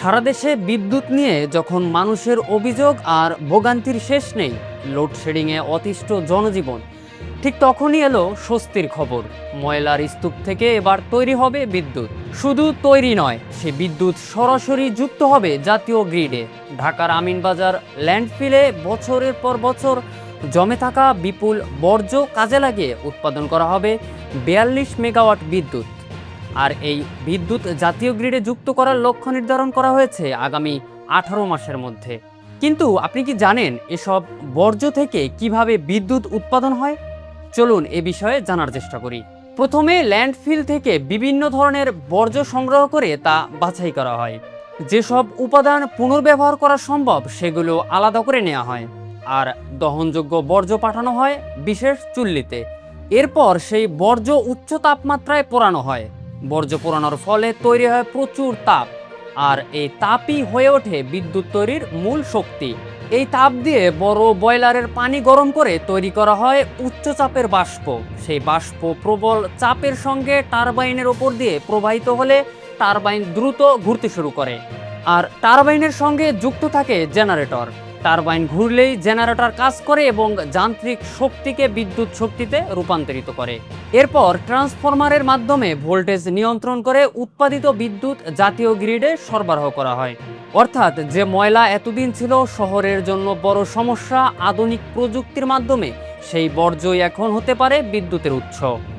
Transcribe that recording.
সারা দেশে বিদ্যুৎ নিয়ে যখন মানুষের অভিযোগ আর ভোগান্তির শেষ নেই, লোডশেডিংয়ে অতিষ্ঠ জনজীবন, ঠিক তখনই এলো স্বস্তির খবর। ময়লার স্তূপ থেকে এবার তৈরি হবে বিদ্যুৎ। শুধু তৈরি নয়, সে বিদ্যুৎ সরাসরি যুক্ত হবে জাতীয় গ্রিডে। ঢাকার আমিনবাজার ল্যান্ডফিলে বছরের পর বছর জমে থাকা বিপুল বর্জ্য কাজে লাগিয়ে উৎপাদন করা হবে 42 মেগাওয়াট বিদ্যুৎ। আর এই বিদ্যুৎ জাতীয় গ্রিডে যুক্ত করার লক্ষ্য নির্ধারণ করা হয়েছে আগামী 18 মাসের মধ্যে। কিন্তু আপনি কি জানেন এসব বর্জ্য থেকে কিভাবে বিদ্যুৎ উৎপাদন হয়? চলুন এ বিষয়ে জানার চেষ্টা করি। প্রথমে ল্যান্ডফিল থেকে বিভিন্ন ধরনের বর্জ্য সংগ্রহ করে তা বাছাই করা হয়। যেসব উপাদান পুনর্ব্যবহার করা সম্ভব সেগুলো আলাদা করে নেওয়া হয়, আর দহনযোগ্য বর্জ্য পাঠানো হয় বিশেষ চুল্লিতে। এরপর সেই বর্জ্য উচ্চ তাপমাত্রায় পোড়ানো হয়। বর্জ্য পোড়ানোর ফলে তৈরি হয় প্রচুর তাপ, আর এই তাপই হয়ে ওঠে বিদ্যুৎ তৈরির মূল শক্তি। এই তাপ দিয়ে বড় বয়লারের পানি গরম করে তৈরি করা হয় উচ্চ চাপের বাষ্প। সেই বাষ্প প্রবল চাপের সঙ্গে টারবাইনের ওপর দিয়ে প্রবাহিত হলে টারবাইন দ্রুত ঘুরতে শুরু করে, আর টারবাইনের সঙ্গে যুক্ত থাকে জেনারেটর। টারবাইন ঘুরলেই জেনারেটর কাজ করে এবং যান্ত্রিক শক্তিকে বিদ্যুৎ শক্তিতে রূপান্তরিত করে। এরপর ট্রান্সফরমারের মাধ্যমে ভোল্টেজ নিয়ন্ত্রণ করে উৎপাদিত বিদ্যুৎ জাতীয় গ্রিডে সরবরাহ করা হয়। অর্থাৎ যে ময়লা এতদিন ছিল শহরের জন্য বড় সমস্যা, আধুনিক প্রযুক্তির মাধ্যমে সেই বর্জ্যই এখন হতে পারে বিদ্যুতের উৎস।